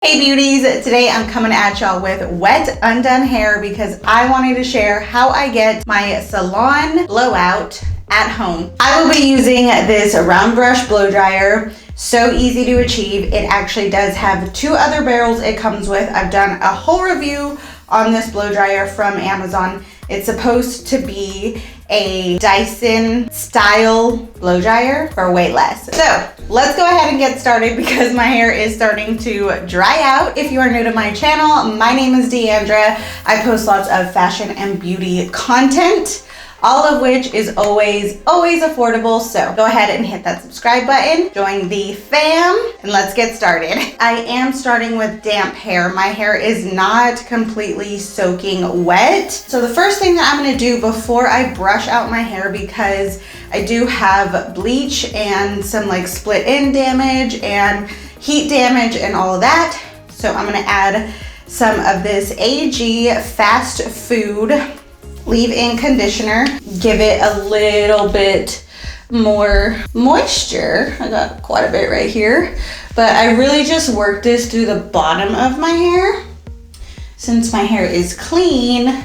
Hey beauties, today I'm coming at y'all with wet undone hair because I wanted to share how I get my Salon blowout at home. I will be using this round brush blow dryer. So easy to achieve. It actually does have two other barrels it comes with. I've done a whole review on this blow dryer from Amazon. It's supposed to be a Dyson style blow dryer for way less. So let's go ahead and get started because my hair is starting to dry out. If you are new to my channel, my name is Deandra. I post lots of fashion and beauty content, all of which is always affordable. So go ahead and hit that subscribe button, join the fam, and let's get started. I am starting with damp hair. My hair is not completely soaking wet. So the first thing that I'm gonna do before I brush out my hair, because I do have bleach and some like split end damage and heat damage and all of that. So I'm gonna add some of this AG Fast Food leave-in conditioner, give it a little bit more moisture. I got quite a bit right here, but I really just work this through the bottom of my hair. Since my hair is clean,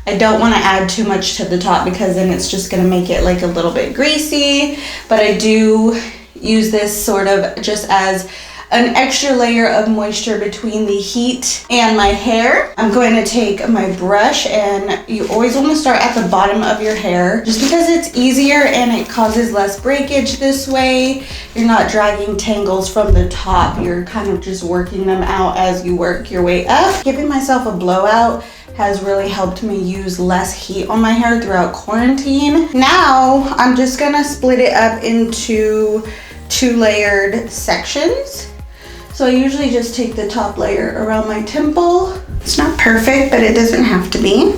I don't want to add too much to the top because then it's just going to make it like a little bit greasy, but I do use this sort of just as an extra layer of moisture between the heat and my hair. I'm going to take my brush, and you always want to start at the bottom of your hair just because it's easier and it causes less breakage this way. You're not dragging tangles from the top. You're kind of just working them out as you work your way up. Giving myself a blowout has really helped me use less heat on my hair throughout quarantine. Now I'm just gonna split it up into two layered sections. So I usually just take the top layer around my temple. It's not perfect, but it doesn't have to be.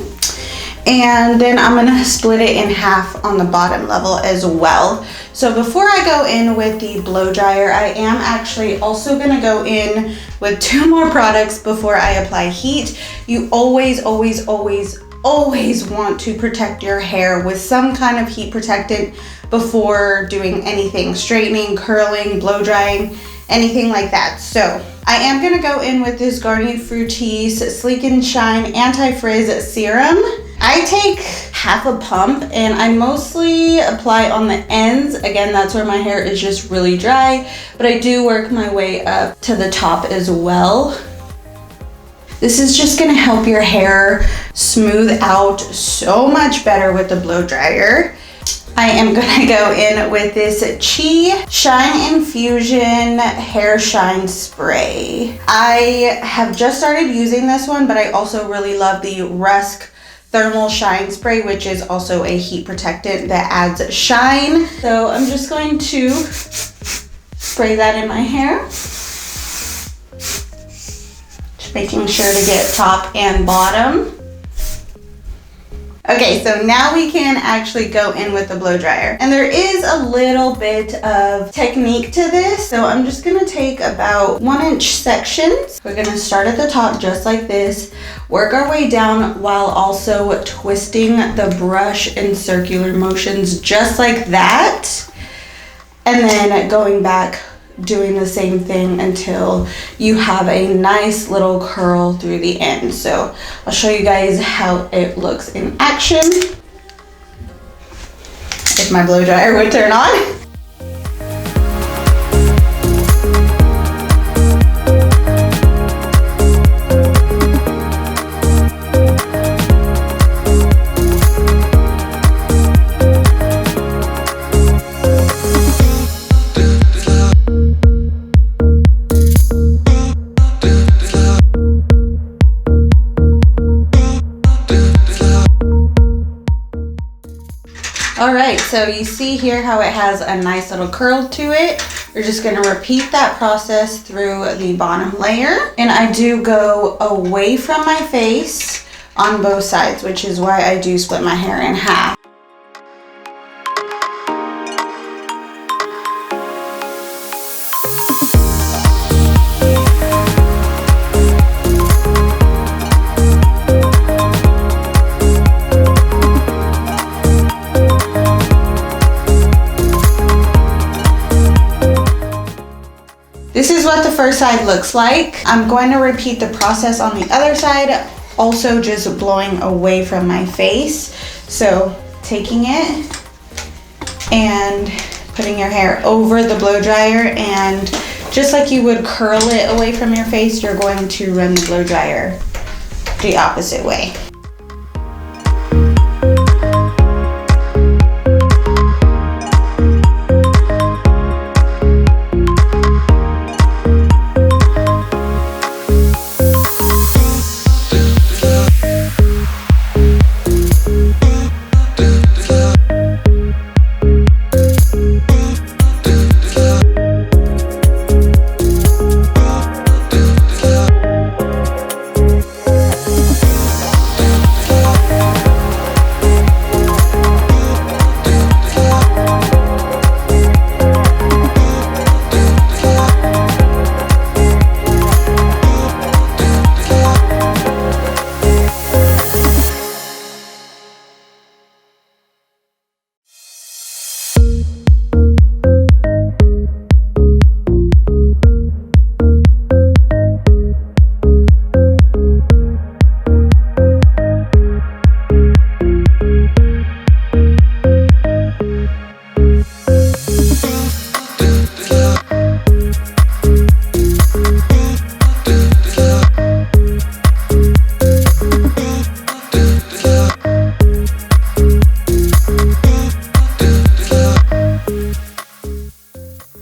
And then I'm gonna split it in half on the bottom level as well. So before I go in with the blow dryer, I am actually also gonna go in with two more products before I apply heat. You always want to protect your hair with some kind of heat protectant before doing anything, straightening, curling, blow drying, anything like that. So I am gonna go in with this Garnier Fructis Sleek and Shine Anti-Frizz Serum. I take half a pump and I mostly apply on the ends. Again, that's where my hair is just really dry, but I do work my way up to the top as well. This is just gonna help your hair smooth out so much better with the blow dryer. I am gonna go in with this Chi Shine Infusion Hair Shine Spray. I have just started using this one, but I also really love the Rusk Thermal Shine Spray, which is also a heat protectant that adds shine. So I'm just going to spray that in my hair. Just making sure to get top and bottom. Okay, so now we can actually go in with the blow dryer. And there is a little bit of technique to this. So I'm just gonna take about 1-inch sections. We're gonna start at the top just like this, work our way down while also twisting the brush in circular motions just like that. And then going back, doing the same thing until you have a nice little curl through the end. So I'll show you guys how it looks in action. If my blow dryer would turn on. All right, so you see here how it has a nice little curl to it. We're just gonna repeat that process through the bottom layer. And I do go away from my face on both sides, which is why I do split my hair in half. This is what the first side it looks like. I'm going to repeat the process on the other side, also just blowing away from my face. So taking it and putting your hair over the blow dryer, and just like you would curl it away from your face, you're going to run the blow dryer the opposite way.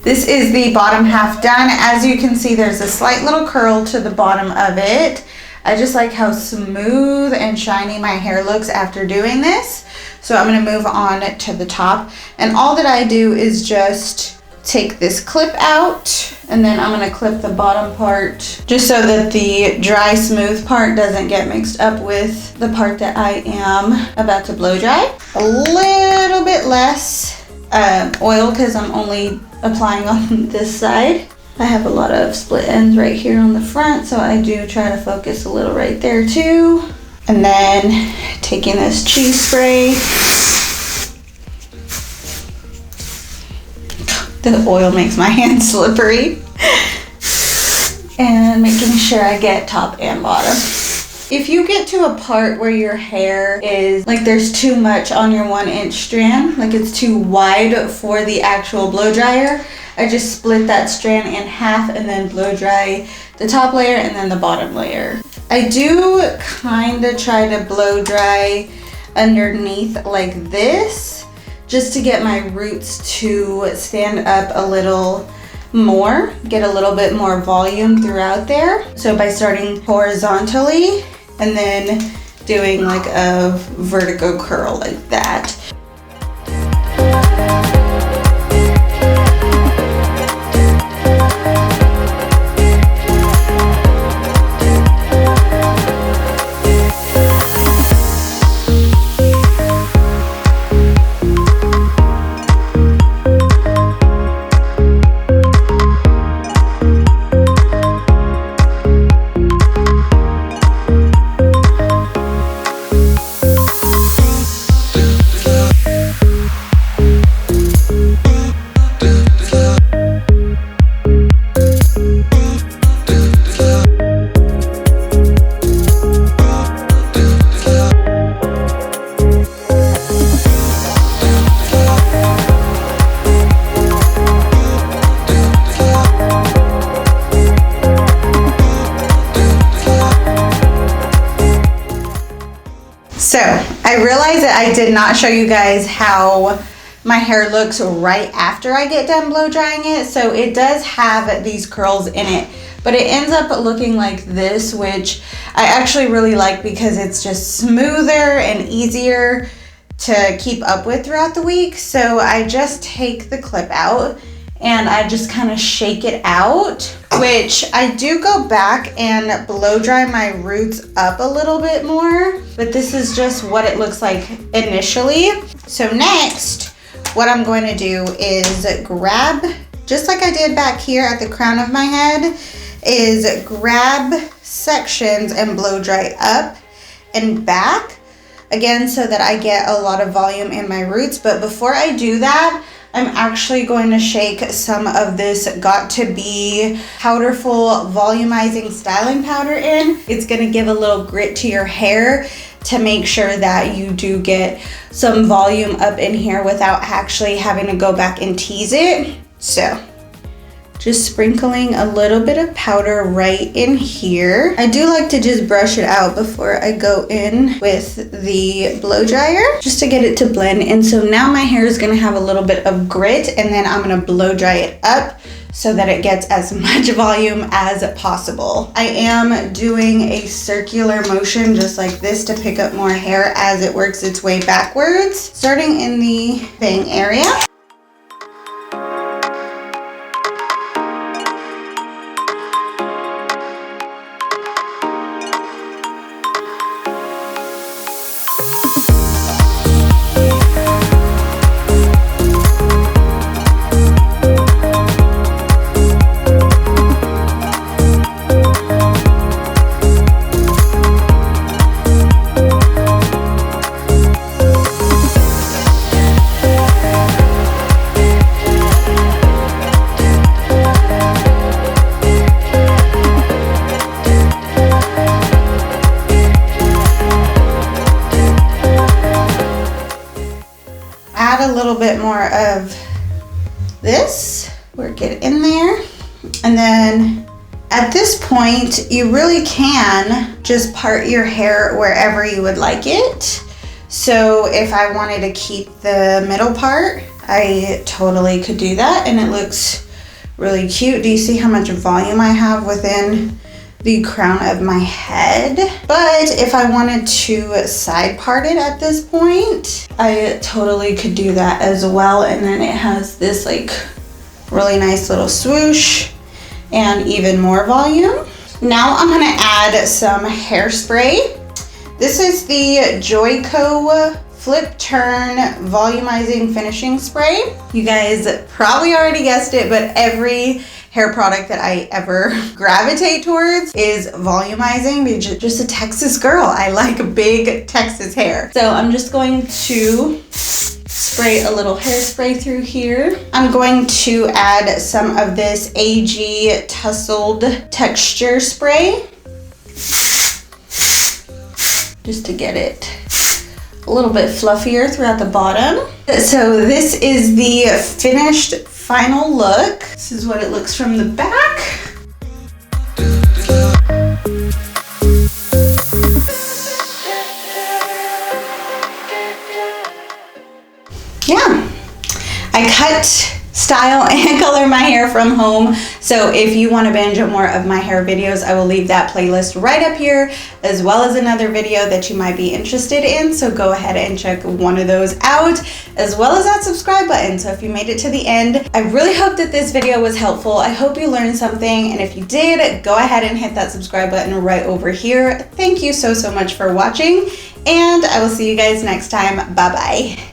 This is the bottom half done. As you can see, there's a slight little curl to the bottom of it. I just like how smooth and shiny my hair looks after doing this. So I'm going to move on to the top. And all that I do is just take this clip out, and then I'm going to clip the bottom part just so that the dry smooth part doesn't get mixed up with the part that I am about to blow dry. A little bit less oil because I'm only applying on this side. I have a lot of split ends right here on the front, so I do try to focus a little right there too. And then taking this cheese spray. The oil makes my hands slippery. And making sure I get top and bottom. If you get to a part where your hair is like there's too much on your 1-inch strand, like it's too wide for the actual blow dryer, I just split that strand in half and then blow dry the top layer and then the bottom layer. I do kind of try to blow dry underneath like this, just to get my roots to stand up a little more, get a little bit more volume throughout there. So by starting horizontally and then doing like a vertical curl like that. So I realized that I did not show you guys how my hair looks right after I get done blow drying it. So it does have these curls in it, but it ends up looking like this, which I actually really like because it's just smoother and easier to keep up with throughout the week. So I just take the clip out and I just kind of shake it out, which I do go back and blow dry my roots up a little bit more, but this is just what it looks like initially. So next, what I'm going to do is grab, just like I did back here at the crown of my head, is grab sections and blow dry up and back, again, so that I get a lot of volume in my roots. But before I do that, I'm actually going to shake some of this Got to Be Powderful Volumizing Styling Powder in. It's going to give a little grit to your hair to make sure that you do get some volume up in here without actually having to go back and tease it. So just sprinkling a little bit of powder right in here. I do like to just brush it out before I go in with the blow dryer, just to get it to blend. And so now my hair is gonna have a little bit of grit, and then I'm gonna blow dry it up so that it gets as much volume as possible. I am doing a circular motion just like this to pick up more hair as it works its way backwards, starting in the bang area. Add a little bit more of this, work it in there, and then at this point you really can just part your hair wherever you would like it. So if I wanted to keep the middle part, I totally could do that, and it looks really cute. Do you see how much volume I have within the crown of my head? But if I wanted to side part it at this point, I totally could do that as well. And then it has this like really nice little swoosh and even more volume. Now I'm gonna add some hairspray. This is the xoxo Flip Turn Volumizing Finishing Spray. You guys probably already guessed it, but every hair product that I ever gravitate towards is volumizing. Because just a Texas girl. I like big Texas hair. So I'm just going to spray a little hairspray through here. I'm going to add some of this AG Tussled Texture Spray, just to get it a little bit fluffier throughout the bottom. So this is the finished final look. This is what it looks from the back. Yeah, I cut, style, and color my hair from home. So if you want to binge more of my hair videos, I will leave that playlist right up here, as well as another video that you might be interested in. So go ahead and check one of those out, as well as that subscribe button. So if you made it to the end, I really hope that this video was helpful. I hope you learned something. And if you did, go ahead and hit that subscribe button right over here. Thank you so much for watching, and I will see you guys next time. Bye-bye.